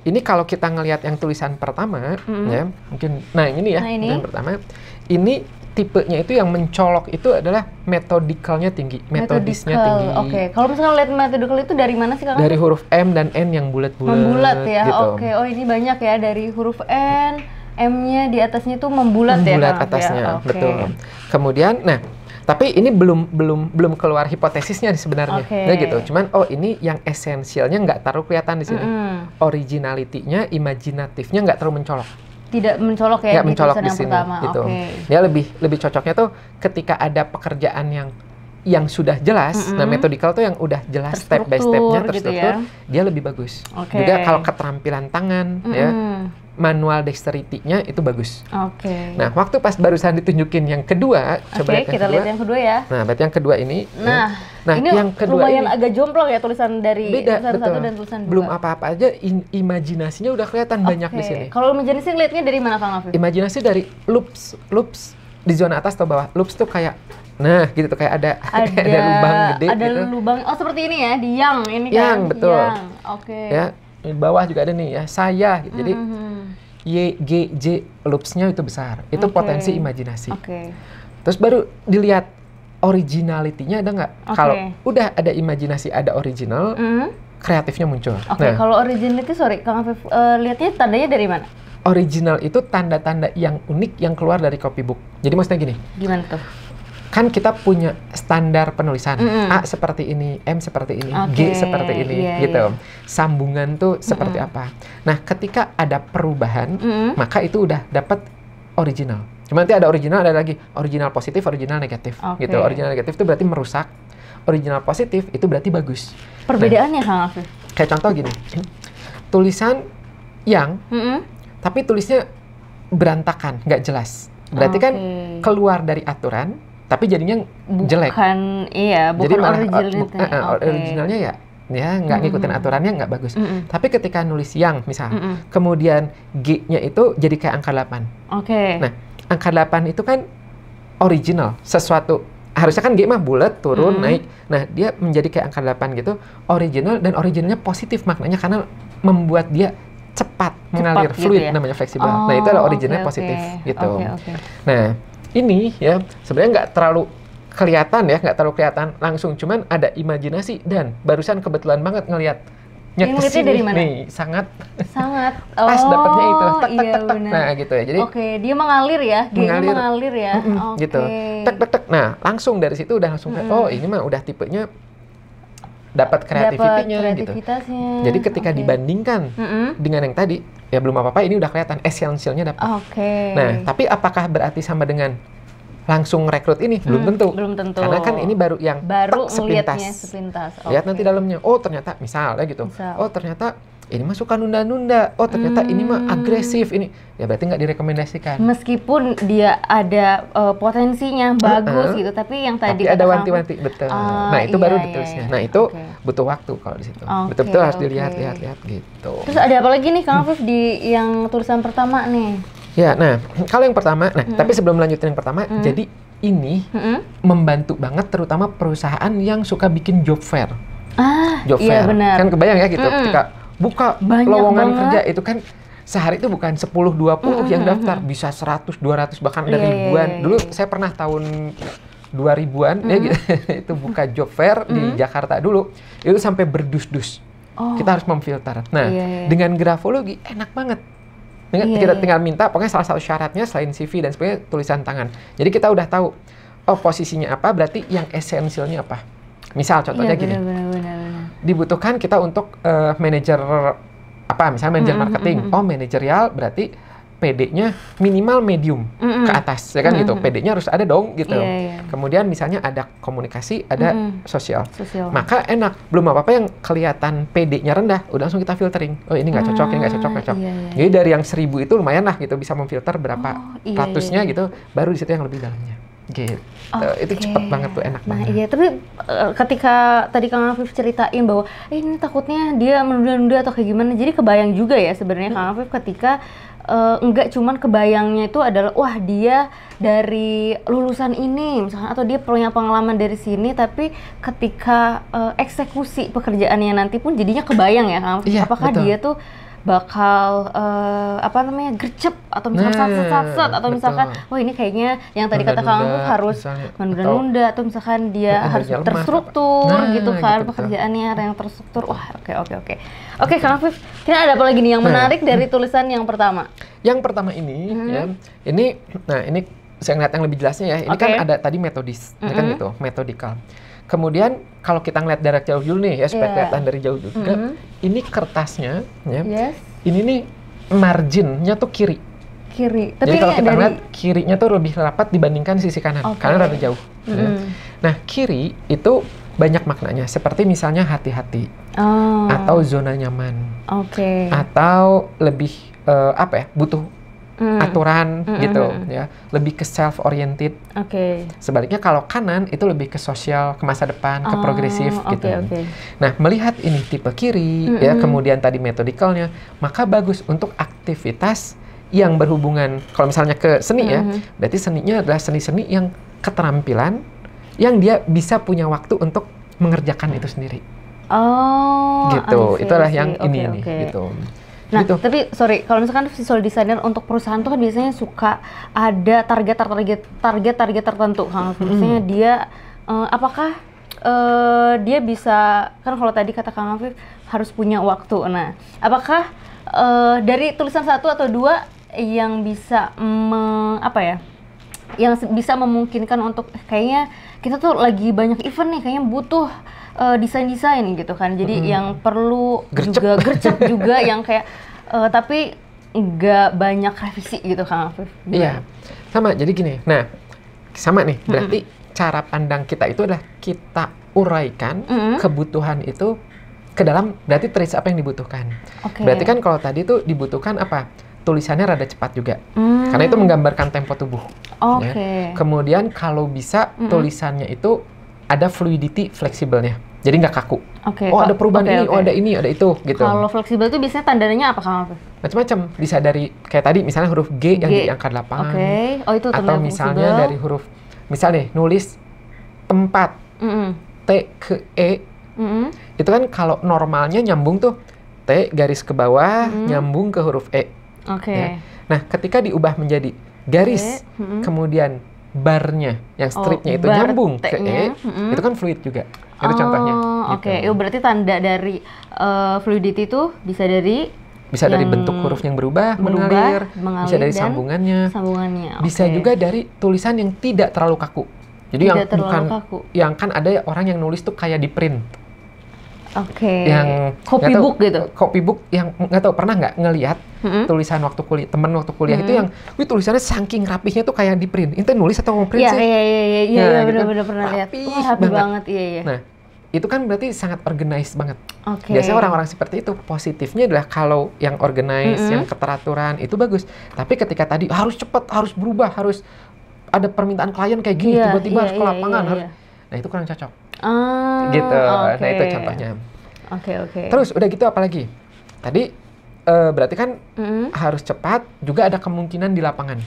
ini kalau kita ngelihat yang tulisan pertama ya, mungkin ini ya, yang pertama. Ini tipenya itu yang mencolok itu adalah metodicalnya tinggi, metodisnya tinggi. Oke, kalau misalkan lihat metodical itu dari mana sih Kang? Dari huruf M dan N yang bulat-bulat. Membulat ya, gitu. Oke. Oh ini banyak ya, dari huruf N, M-nya di atasnya itu membulat ya. Membulat atasnya, ya? betul. Kemudian, nah, tapi ini belum keluar hipotesisnya nih sebenarnya, ya gitu. Cuman ini yang esensialnya nggak terlalu kelihatan di sini. Originality-nya, imajinatifnya nggak terlalu mencolok. Tidak mencolok ya, di mencolok di sini, pertama. gitu. Dia lebih cocoknya tuh ketika ada pekerjaan yang sudah jelas. Nah, metodical tuh yang udah jelas step by stepnya, terstruktur, gitu ya? Dia lebih bagus. Juga kalau keterampilan tangan, ya, manual dexterity-nya itu bagus. Nah, waktu pas barusan ditunjukin yang kedua, coba kita lihat yang kedua ya. Nah, berarti yang kedua ini. Nah, ini yang kedua lumayan ini agak jomplang ya, tulisan dari beda, tulisan 1 dan tulisan 2. Belum apa-apa aja, imajinasinya udah kelihatan banyak di sini. Kalau imajinasi lihatnya dari mana Kang Afif? Imajinasi dari loops di zona atas atau bawah. Loops tuh kayak, nah gitu tuh kayak ada lubang gede ada gitu. Lubang, seperti ini ya, di yang ini kan. Yang, betul. Ya, di bawah juga ada nih ya, saya gitu. Jadi Y, G, J loopsnya itu besar. Itu potensi imajinasi. Terus baru dilihat originality-nya ada nggak? Kalau udah ada imajinasi, ada original, kreatifnya muncul. Kalau originality, sorry Kang Afif, lihatnya tandanya dari mana? Original itu tanda-tanda yang unik yang keluar dari copybook. Jadi maksudnya gini. Gimana tuh? Kan kita punya standar penulisan, A seperti ini, M seperti ini, G seperti ini, gitu. Sambungan tuh seperti apa. Nah, ketika ada perubahan, maka itu udah dapat original. Cuma nanti ada original, ada lagi original positif, original negatif, gitu. Original negatif itu berarti merusak, original positif itu berarti bagus. Perbedaannya Kang Afif? Kayak contoh gini, tulisan yang, tapi tulisnya berantakan, nggak jelas. Berarti kan keluar dari aturan, tapi jadinya jelek. Bukan jadi malah originalnya ya nggak ngikutin aturannya, nggak bagus. Tapi ketika nulis yang misal, kemudian G-nya itu jadi kayak angka 8. Nah, angka 8 itu kan original, sesuatu. Harusnya kan G mah bulat, turun, naik. Nah, dia menjadi kayak angka 8 gitu, original, dan originalnya positif maknanya karena membuat dia cepat mengalir, fluid gitu ya? Namanya fleksibel. Nah, itu adalah originalnya positif gitu. Nah, ini ya sebenarnya nggak terlalu kelihatan langsung, cuman ada imajinasi dan barusan kebetulan banget ngelihat dari mana? Nih sangat pas dapatnya itu tek. Nah gitu ya, jadi dia mengalir ya, mengalir ya, gitu tek. Nah langsung dari situ udah langsung ini mah udah tipenya dapat kreativitinya gitu. Jadi ketika dibandingkan dengan yang tadi, ya belum apa-apa, ini udah kelihatan esensialnya dapat. Nah, tapi apakah berarti sama dengan langsung rekrut ini? Belum tentu. Karena kan ini baru yang sepintas. Lihat nanti dalamnya. Oh, ternyata misalnya gitu. Oh, ternyata ini mah suka nunda-nunda. Oh, ternyata ini mah agresif ini. Ya berarti nggak direkomendasikan. Meskipun dia ada potensinya bagus gitu, tapi yang tadi ada wanti-wanti, betul. Nah, itu baru detailsnya. Nah, itu butuh waktu kalau di situ. Betul-betul harus dilihat gitu. Terus ada apa lagi nih Kang Afif di yang tulisan pertama nih? Ya, nah kalau yang pertama, tapi sebelum lanjutin yang pertama, jadi ini membantu banget terutama perusahaan yang suka bikin job fair. Job fair, benar. Kan kebayang ya gitu, ketika buka lowongan kerja itu kan sehari itu bukan 10-20 yang daftar, bisa 100-200 bahkan ada ribuan. Dulu saya pernah tahun 2000-an ya gitu, itu buka job fair di Jakarta dulu, itu sampai berdus-dus. Kita harus memfilter. Nah, dengan grafologi enak banget. Kita tinggal minta, pokoknya salah satu syaratnya selain CV dan sebagainya tulisan tangan. Jadi kita udah tahu, posisinya apa, berarti yang esensialnya apa. Misal contohnya gini, dibutuhkan kita untuk manajer apa, misalnya manajer marketing. Manajerial berarti PD-nya minimal medium ke atas, ya kan gitu. PD-nya harus ada dong gitu. Kemudian misalnya ada komunikasi, ada sosial. Maka enak, belum apa-apa yang kelihatan PD-nya rendah, udah langsung kita filtering. Oh ini nggak cocok, ini nggak cocok. Jadi dari yang 1000 itu lumayan lah gitu, bisa memfilter berapa ratusnya gitu, baru di situ yang lebih dalamnya. Gitu. Itu cepet banget tuh, enak banget. Iya, tapi ketika tadi Kang Afif ceritain bahwa ini takutnya dia menunda-nunda atau kayak gimana, jadi kebayang juga ya sebenarnya Kang Afif ketika enggak cuman kebayangnya itu adalah wah dia dari lulusan ini misalkan, atau dia punya pengalaman dari sini, tapi ketika eksekusi pekerjaannya nanti pun jadinya kebayang ya Kang, apakah betul. dia tuh bakal gercep atau misalkan sat atau misalkan wah ini kayaknya yang tadi kata Kang harus menunda-nunda, atau misalkan dia harus terstruktur gitu kan, pekerjaannya yang terstruktur. Wah, oke Kang Afif, kira ada apa lagi nih yang menarik dari tulisan yang pertama? Yang pertama ini ya, ini saya ngeliat yang lebih jelasnya ya, ini kan ada tadi metodis, ini kan gitu, metodikal. Kemudian kalau kita ngeliat dari jauh dulu nih ya, supaya kelihatan dari jauh juga, ini kertasnya ya, ini nih marginnya tuh kiri. Tapi jadi kalau kita lihat kirinya tuh lebih rapat dibandingkan sisi kanan, karena rada jauh. Ya. Nah, kiri itu banyak maknanya, seperti misalnya hati-hati, atau zona nyaman, atau lebih butuh aturan gitu ya, lebih ke self oriented. Sebaliknya kalau kanan itu lebih ke sosial, ke masa depan, ke progresif gitu. Nah, melihat ini tipe kiri ya, kemudian tadi metodikalnya, maka bagus untuk aktivitas yang berhubungan, kalau misalnya ke seni ya, berarti seninya adalah seni-seni yang keterampilan yang dia bisa punya waktu untuk mengerjakan itu sendiri. Gitu. Itulah yang ini nih gitu. Nah, tapi sorry, kalau misalkan visual designer untuk perusahaan tuh kan biasanya suka ada target tertentu, Kang. Maksudnya dia apakah dia bisa, kan kalau tadi kata Kang Afif harus punya waktu. Nah, apakah dari tulisan 1 atau 2 yang bisa yang bisa memungkinkan untuk kayaknya kita tuh lagi banyak event nih, kayaknya butuh desain gitu kan, jadi yang perlu gercep juga yang kayak tapi nggak banyak revisi gitu Kang Afif. Iya, sama, jadi gini, nah sama nih, berarti cara pandang kita itu adalah kita uraikan kebutuhan itu ke dalam, berarti traits apa yang dibutuhkan. Berarti kan kalau tadi tuh dibutuhkan apa? Tulisannya rada cepat juga, karena itu menggambarkan tempo tubuh. Ya. Kemudian kalau bisa tulisannya itu ada fluidity, fleksibelnya, jadi nggak kaku. Ada perubahan ini, ada ini, ada itu gitu. Kalau fleksibel itu biasanya tandanya apa Kang Afif? Macam-macam, bisa dari kayak tadi misalnya huruf G yang jadi angka 8. Itu atau misalnya fleksibel. Dari huruf, misalnya nulis tempat T ke E, itu kan kalau normalnya nyambung tuh T garis ke bawah nyambung ke huruf E. Ya. Nah, ketika diubah menjadi garis, kemudian barnya, yang stripnya itu nyambung ke E, itu kan fluid juga. Itu contohnya. Gitu. Berarti tanda dari fluidity itu bisa dari bentuk huruf yang berubah, mengalir, bisa dari sambungannya. Bisa juga dari tulisan yang tidak terlalu kaku. Jadi yang kan ada orang yang nulis tuh kayak di print. Yang copybook gitu. Copybook yang nggak tahu, pernah nggak ngelihat tulisan waktu kuliah, temen waktu kuliah itu yang tulisannya saking rapihnya tuh kayak di print. Itu nulis atau mau print sih? Iya, benar-benar pernah lihat. Rapi banget. Iya. Nah, itu kan berarti sangat organized banget. Biasanya orang-orang seperti itu positifnya adalah kalau yang organized, yang keteraturan itu bagus. Tapi ketika tadi harus cepat, harus berubah, harus ada permintaan klien kayak gini, tiba-tiba harus ke lapangan, nah itu kurang cocok. Gitu. Nah itu contohnya. Terus udah gitu apalagi? Tadi berarti kan harus cepat, juga ada kemungkinan di lapangan.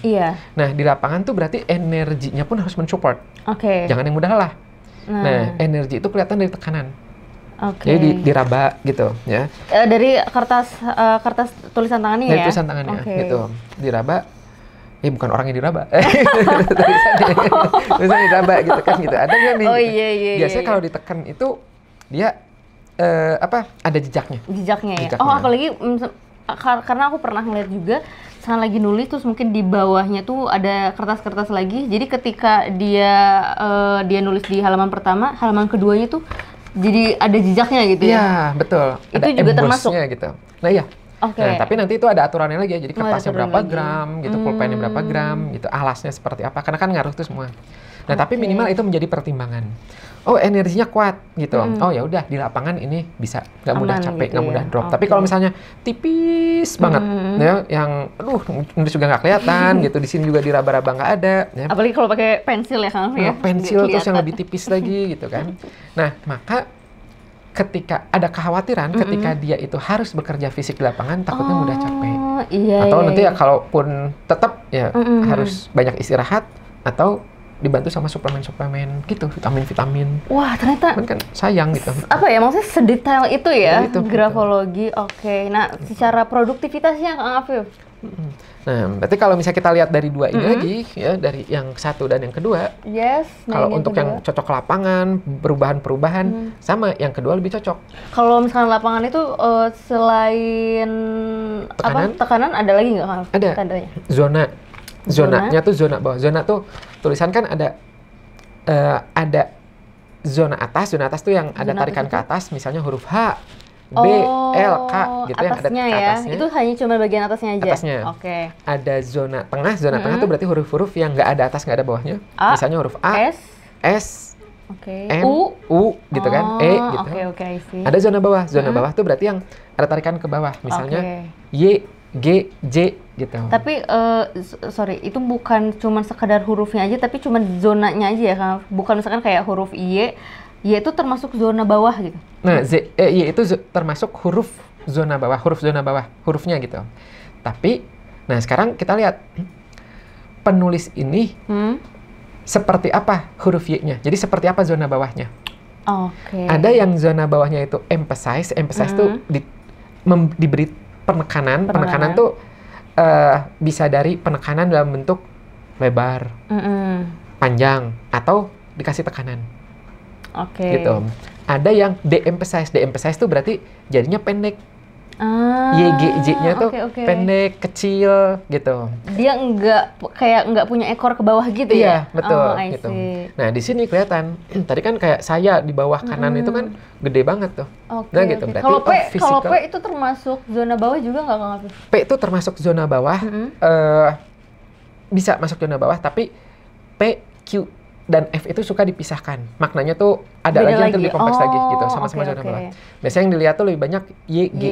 Nah di lapangan tuh berarti energinya pun harus mensupport. Jangan yang mudah lah. Nah energi itu kelihatan dari tekanan. Jadi diraba gitu ya. Dari kertas tulisan tangannya ya? Dari tulisan tangannya gitu. Diraba. Bukan orang yang diraba. Tulisannya diraba gitu kan gitu. Ada nggak nih? Biasanya kalau ditekan itu dia ada jejaknya. Jejaknya. Apalagi karena aku pernah ngeliat juga saat lagi nulis terus mungkin di bawahnya tuh ada kertas-kertas lagi. Jadi ketika dia nulis di halaman pertama, halaman keduanya tuh jadi ada jejaknya gitu ya. Iya, betul. Itu ada juga termasuk gitu. Nah, iya. Nah, tapi nanti itu ada aturannya lagi ya. Jadi kertasnya berapa gram gitu, pulpennya berapa gram gitu, alasnya seperti apa. Karena kan ngaruh tuh semua. Nah, tapi minimal itu menjadi pertimbangan. Energinya kuat gitu. Ya udah di lapangan ini bisa, nggak mudah capek, nggak mudah drop. Tapi kalau misalnya tipis banget, ya, yang nulis juga nggak kelihatan gitu. Di sini juga diraba-raba nggak ada. Ya. Apalagi kalau pakai pensil ya Kang ya. Pensil terus yang lebih tipis lagi gitu kan. Nah, maka ketika ada kekhawatiran ketika dia itu harus bekerja fisik di lapangan, takutnya mudah capek. Atau nanti ya kalaupun tetap ya harus banyak istirahat, atau dibantu sama suplemen-suplemen gitu, vitamin-vitamin. Wah, ternyata kan sayang gitu. Apa ya, maksudnya sedetail itu ya, itu, grafologi. Oke. Nah, secara produktivitasnya Kang Afif? Nah, berarti kalau misalnya kita lihat dari dua ini lagi, ya, dari yang satu dan yang kedua. Yes. Kalau untuk yang cocok lapangan, perubahan-perubahan, sama yang kedua lebih cocok. Kalau misalkan lapangan itu selain tekanan ada lagi nggak Kang? Ada. Tandanya? Zonanya tuh zona bawah. Zona tuh tulisan kan ada zona atas tuh yang ada tarikan ke atas, misalnya huruf H, B, L, K gitu yang ada ke atasnya. Itu hanya cuma bagian atasnya aja? Atasnya. Oke. Ada zona tengah tuh berarti huruf-huruf yang nggak ada atas, nggak ada bawahnya. Misalnya huruf A, S, M, U gitu kan, E gitu. Oke, I see. Ada zona bawah. Zona bawah tuh berarti yang ada tarikan ke bawah, misalnya Y, G, J gitu. Tapi sorry, itu bukan cuma sekedar hurufnya aja, tapi cuma zonanya aja ya, Kang? Bukan misalkan kayak huruf Y itu termasuk zona bawah gitu? Nah, Y itu termasuk huruf zona bawah, hurufnya gitu. Tapi, nah sekarang kita lihat penulis ini seperti apa huruf Y-nya. Jadi seperti apa zona bawahnya? Oke. Ada yang zona bawahnya itu emphasize tuh diberi penekanan tuh bisa dari penekanan dalam bentuk lebar, panjang, atau dikasih tekanan. Oke. Gitu. Ada yang de-emphasize tuh berarti jadinya pendek. YGJ-nya tuh pendek, kecil gitu. Dia nggak punya ekor ke bawah gitu ya? Iya, betul. Gitu. Nah, di sini kelihatan. Tadi kan kayak saya di bawah kanan itu kan gede banget tuh. Nah, gitu. Berarti kalau P itu termasuk zona bawah juga nggak, Kang Afif? P itu termasuk zona bawah. Bisa masuk zona bawah, tapi P, Q, dan F itu suka dipisahkan. Maknanya tuh ada lagi yang lebih kompleks lagi gitu, sama-sama zona bawah. Biasanya yang dilihat tuh lebih banyak Y, G,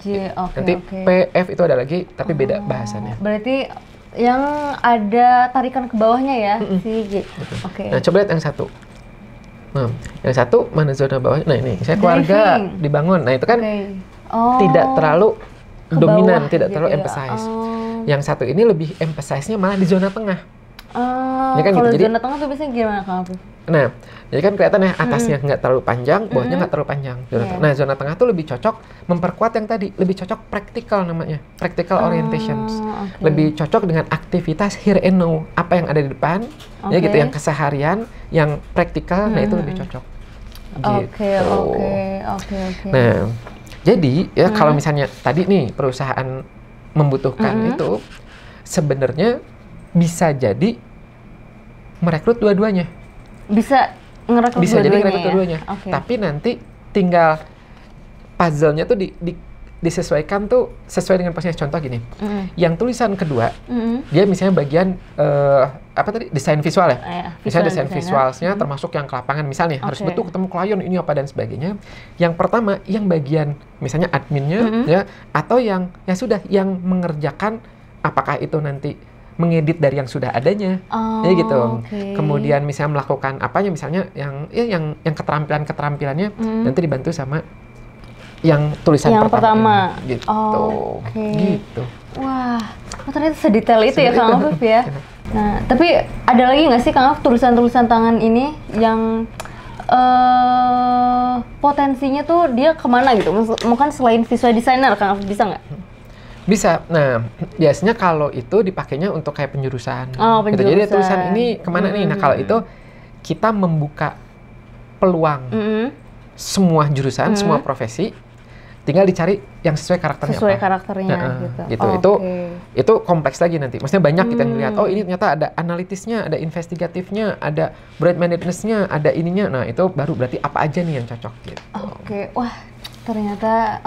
J. Nanti P, F itu ada lagi, tapi beda bahasannya. Berarti yang ada tarikan ke bawahnya ya, si G. Nah, coba lihat yang satu. Nah, yang satu mana zona bawahnya? Nah, ini saya keluarga dibangun. Nah, itu kan tidak terlalu dominan, tidak terlalu emphasize. Yang satu ini lebih emphasize-nya malah di zona tengah. Ya kan kalau gitu. Zona tengah tuh biasanya gimana, Kang Afif? Nah, jadi kan kelihatan ya atasnya nggak terlalu panjang, bawahnya nggak terlalu panjang. Nah, zona tengah tuh lebih cocok memperkuat yang tadi, lebih cocok practical namanya, practical orientations. Lebih cocok dengan aktivitas here and now, apa yang ada di depan, ya gitu, yang keseharian, yang praktikal, nah itu lebih cocok. Oke. Nah, jadi ya kalau misalnya tadi nih perusahaan membutuhkan itu, sebenarnya bisa jadi merekrut dua-duanya. Bisa jadi ngerekrut dua-duanya. Tapi nanti tinggal puzzle-nya tuh disesuaikan tuh sesuai dengan posisinya. Contoh gini, yang tulisan kedua, dia misalnya bagian desain visual ya. Misalnya desain visualnya termasuk yang ke lapangan, misalnya harus betul ketemu klien ini apa dan sebagainya. Yang pertama, yang bagian misalnya adminnya ya, atau yang sudah yang mengerjakan apakah itu nanti mengedit dari yang sudah adanya, ya gitu. Kemudian misalnya melakukan apanya, misalnya yang keterampilannya nanti dibantu sama yang tulisan yang pertama. Gitu. Gitu. Wah, ternyata sedetail itu ya Kang Afif ya. Nah, tapi ada lagi nggak sih Kang Afif tulisan tangan ini yang potensinya tuh dia kemana gitu? Mungkin selain visual designer, Kang Afif bisa nggak? Bisa. Nah, biasanya kalau itu dipakainya untuk kayak penjurusan. Gitu. Jadi tulisan ini kemana nih? Nah, kalau itu kita membuka peluang semua jurusan, semua profesi, tinggal dicari yang sesuai karakternya. Sesuai karakternya gitu. Itu kompleks lagi nanti. Maksudnya banyak kita yang lihat. Oh, ini ternyata ada analitisnya, ada investigatifnya, ada brand management-nya, ada ininya. Nah, itu baru berarti apa aja nih yang cocok gitu. Wah. Ternyata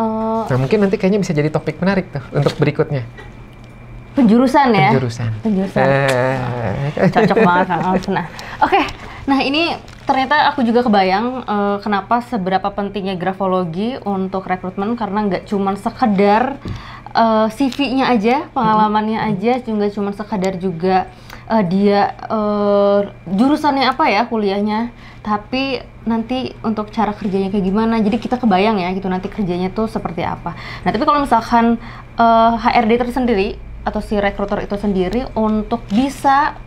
nah, mungkin nanti kayaknya bisa jadi topik menarik tuh untuk berikutnya. Penjurusan ya? Penjurusan. Cocok banget Kang Afif. Nah ini ternyata aku juga kebayang kenapa seberapa pentingnya grafologi untuk rekrutmen, karena nggak cuma sekedar CV-nya aja, pengalamannya aja, juga cuma sekedar juga dia jurusannya apa ya kuliahnya, tapi nanti untuk cara kerjanya kayak gimana, jadi kita kebayang ya gitu nanti kerjanya tuh seperti apa. Nah tapi kalau misalkan HRD tersendiri atau si rekruter itu sendiri untuk bisa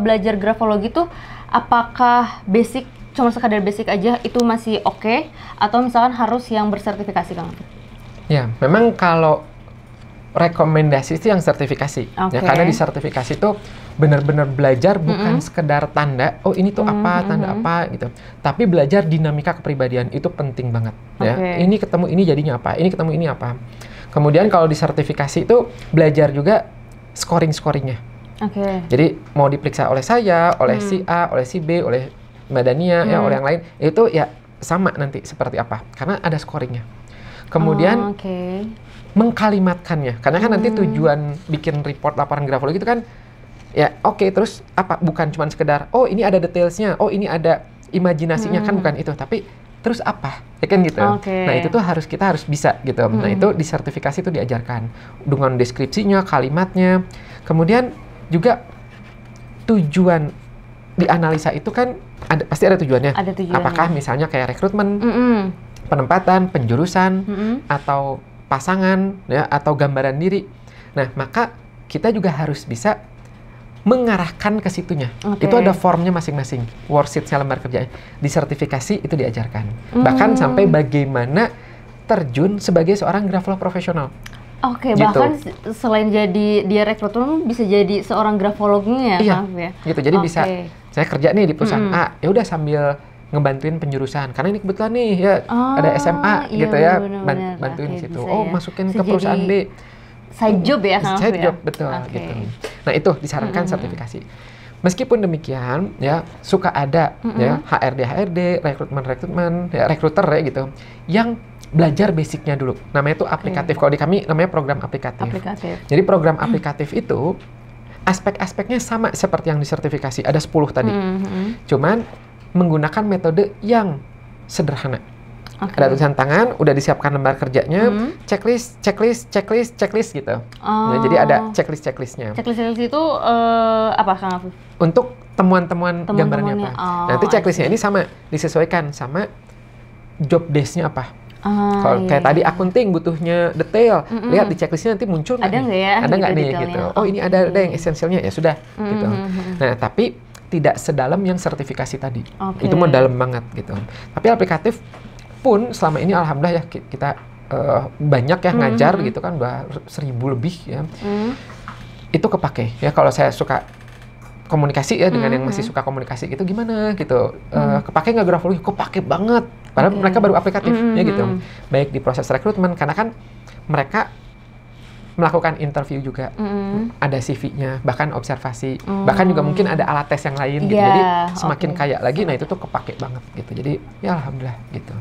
belajar grafologi tuh apakah basic, cuma sekadar basic aja itu masih oke, atau misalkan harus yang bersertifikasi, Kang? Ya, memang kalau rekomendasi itu yang sertifikasi. Ya, karena di sertifikasi itu benar-benar belajar bukan sekedar tanda, oh ini tuh apa, tanda apa gitu. Tapi belajar dinamika kepribadian itu penting banget. Ya. Ini ketemu ini jadinya apa, ini ketemu ini apa. Kemudian kalau di sertifikasi itu belajar juga scoring-scoringnya. Jadi mau diperiksa oleh saya, oleh si A, oleh si B, oleh Mbak Dania, ya oleh yang lain, itu ya sama nanti seperti apa. Karena ada scoringnya. Kemudian mengkalimatkannya, karena kan nanti tujuan bikin report laporan grafologi itu kan ya terus apa, bukan cuma sekedar oh ini ada detailsnya, oh ini ada imajinasinya, kan bukan itu, tapi terus apa, ya kan gitu. Nah itu tuh kita harus bisa gitu. Nah itu di sertifikasi itu diajarkan dengan deskripsinya, kalimatnya, kemudian juga tujuan di analisa itu kan pasti ada tujuannya. Apakah misalnya kayak rekrutmen, penempatan, penjurusan, atau pasangan, ya, atau gambaran diri. Nah, maka kita juga harus bisa mengarahkan ke situnya. Itu ada formnya masing-masing. Worksheet-nya, lembar kerjanya. Di sertifikasi itu diajarkan. Bahkan sampai bagaimana terjun sebagai seorang grafolog profesional. Gitu. Bahkan selain jadi dia rekruter, bisa jadi seorang grafolognya ya? Iya, gitu. Jadi bisa, saya kerja nih di perusahaan A, ya udah sambil ngebantuin penjurusan, karena ini kebetulan nih ya ada SMA gitu ya, bantuin di situ. Masukin ke perusahaan B. Side job ya, Kang? Side job, betul gitu. Nah itu disarankan sertifikasi. Meskipun demikian ya suka ada ya HRD, rekrutmen, ya rekruter ya gitu, yang belajar basicnya dulu. Namanya itu aplikatif. Kalau di kami namanya program aplikatif. Jadi program aplikatif itu aspek-aspeknya sama seperti yang disertifikasi. Ada 10 tadi. Cuman menggunakan metode yang sederhana. Ada tulisan tangan, udah disiapkan lembar kerjanya, checklist gitu. Ya, jadi ada checklistnya. Checklist itu apa, Kang Afif? Untuk temuan-temuan gambarannya apa. Nanti checklistnya ini sama disesuaikan sama job desk-nya apa. Kalau kayak tadi akunting butuhnya detail, lihat di checklistnya nanti muncul nggak nih? Ada nggak nih gitu. Oh ini ada yang esensialnya, ya sudah gitu. Nah tapi tidak sedalam yang sertifikasi tadi. Itu mah dalam banget gitu. Tapi aplikatif pun selama ini alhamdulillah ya kita banyak ya ngajar gitu kan, udah 1000 lebih ya. Itu kepake ya. Kalau saya suka komunikasi ya dengan yang masih suka komunikasi gitu, gimana gitu, kepake nggak grafologi? Kepake banget. Padahal mereka baru aplikatif ya gitu. Baik di proses rekrutmen, karena kan mereka melakukan interview juga, ada CV-nya, bahkan observasi, bahkan juga mungkin ada alat tes yang lain gitu. Jadi semakin kaya lagi, nah itu tuh kepake banget gitu. Jadi ya alhamdulillah gitu.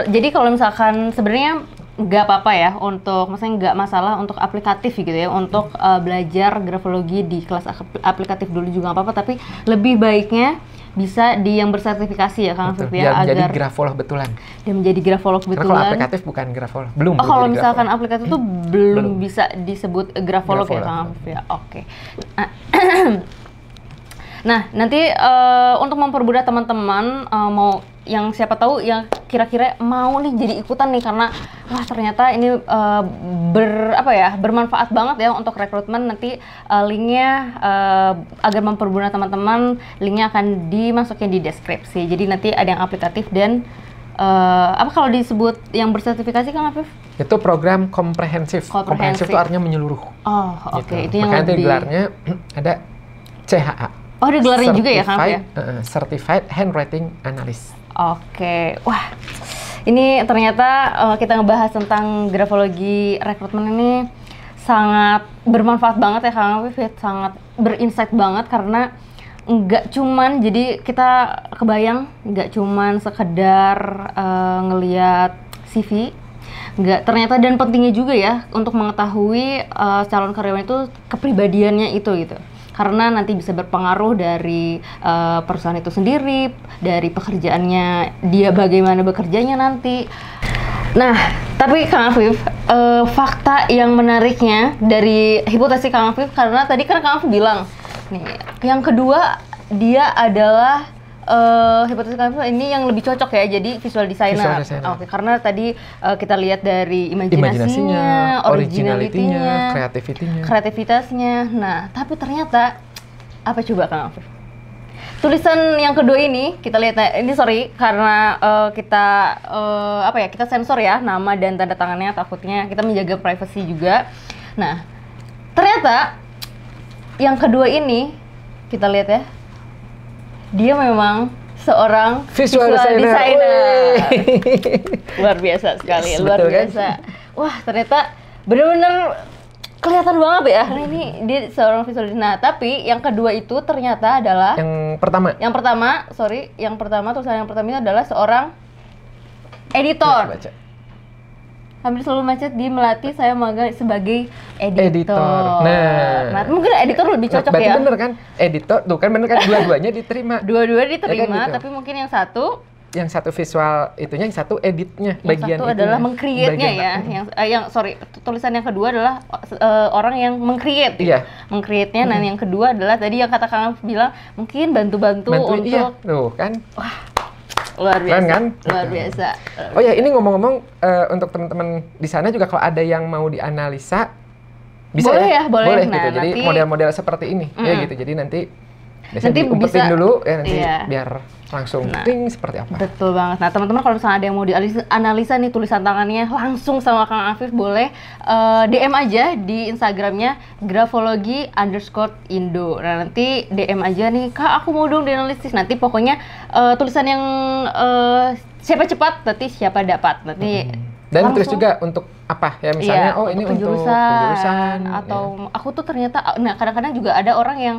Jadi kalau misalkan sebenarnya nggak apa-apa ya untuk, maksudnya nggak masalah untuk aplikatif gitu ya, untuk belajar grafologi di kelas aplikatif dulu juga nggak apa-apa, tapi lebih baiknya bisa di yang bersertifikasi ya, Kang Afif ya, agar menjadi grafolog betulan. Dia menjadi grafolog betulan. Karena kalau aplikatif bukan grafolog, belum. Kalau misalkan aplikatif itu belum bisa disebut grafolog ya, Kang Afif ya. Nah, nanti untuk mempermudah teman-teman mau yang siapa tahu yang kira-kira mau nih jadi ikutan nih, karena wah ternyata ini bermanfaat banget ya untuk rekrutmen. Nanti linknya agar mempermudah teman-teman, linknya akan dimasukin di deskripsi. Jadi nanti ada yang aplikatif dan apa kalau disebut yang bersertifikasi, Kang Afif? Itu program komprehensif. Komprehensif itu artinya menyeluruh. Itu yang lebih gelarnya ada CHA. Ada gelarnya juga ya, Kang Afif? Certified Handwriting Analyst. Wah, ini ternyata kita ngebahas tentang grafologi rekrutmen ini sangat bermanfaat banget ya, Kang Afif, sangat berinsight banget, karena nggak cuman, jadi kita kebayang nggak cuman sekedar ngelihat CV, nggak, ternyata dan pentingnya juga ya untuk mengetahui calon karyawan itu kepribadiannya itu gitu. Karena nanti bisa berpengaruh dari perusahaan itu sendiri, dari pekerjaannya dia, bagaimana bekerjanya nanti. Nah, tapi Kang Afif, fakta yang menariknya dari hipotesis Kang Afif, karena tadi kan Kang Afif bilang, nih, yang kedua dia adalah hipotesis kalian ini yang lebih cocok ya, jadi visual designer. Oke, karena tadi kita lihat dari imajinasinya, originality-nya, kreativitasnya. Nah, tapi ternyata apa coba Kang Afif? Tulisan yang kedua ini kita lihat, ini sorry karena kita kita sensor ya nama dan tanda tangannya, takutnya kita menjaga privasi juga. Nah, ternyata yang kedua ini kita lihat ya, dia memang seorang visual designer. Luar biasa sekali, luar biasa. Kan? Wah, ternyata benar-benar kelihatan banget ya. Nah, ini dia seorang visual designer. Nah, tapi yang kedua itu ternyata adalah yang pertama tulisan yang pertama itu adalah seorang editor. Hampir selalu macet di Melati saya magang sebagai editor. Nah, mungkin editor lebih cocok berarti ya. Bener kan? Editor, tuh kan bener kan, dua-duanya diterima. Dua-dua diterima, ya kan, gitu. tapi mungkin yang satu visual itunya, yang satu editnya, bagian satu adalah meng-create-nya ya. Tulisan yang kedua adalah orang yang meng-create. Iya. Meng-create-nya. Nah, yang kedua adalah tadi yang kata Kang bilang mungkin bantu-bantu untuk. Iya, tuh kan. Wah, luar biasa. Keren, kan? Luar biasa. Oh ya, ini ngomong-ngomong untuk teman-teman di sana juga kalau ada yang mau dianalisa bisa boleh ya, boleh. Boleh gitu. Jadi model-model seperti ini ya gitu. Jadi nanti diumpetin dulu ya, nanti biar langsung seperti apa. Betul banget. Nah, teman-teman kalau misalnya ada yang mau dianalisa nih tulisan tangannya langsung sama Kang Afif, boleh DM aja di Instagramnya grafologi_indo. Nah, nanti DM aja nih, Kak aku mau dong dianalisis. Nanti pokoknya tulisan yang siapa cepat nanti siapa dapat. Nanti dan tulis juga untuk apa ya, misalnya ini untuk penjurusan atau aku tuh ternyata, nah kadang-kadang juga ada orang yang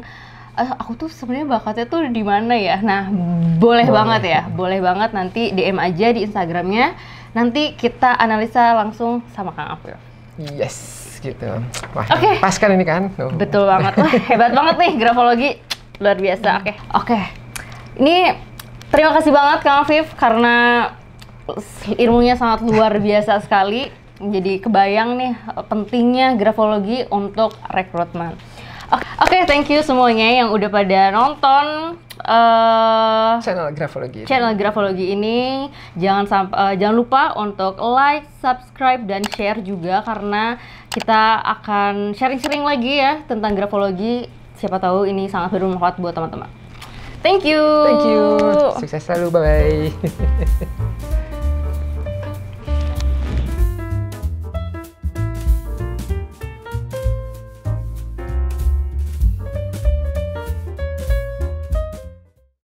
aku tuh sebenarnya bakatnya tuh di mana ya. Nah, boleh banget ya. Boleh banget, nanti DM aja di Instagramnya. Nanti kita analisa langsung sama Kang Afif. Yes, gitu. Wah, pas kan ini kan? Betul banget. Wah, hebat banget nih grafologi. Luar biasa. Oke. Ini terima kasih banget Kang Afif karena ilmunya sangat luar biasa sekali. Jadi kebayang nih pentingnya grafologi untuk rekrutmen. Oke, thank you semuanya yang udah pada nonton channel grafologi ini. Jangan lupa untuk like, subscribe, dan share juga karena kita akan sharing-sharing lagi ya tentang grafologi. Siapa tahu ini sangat bermanfaat buat teman-teman. Thank you. Sukses selalu, bye-bye.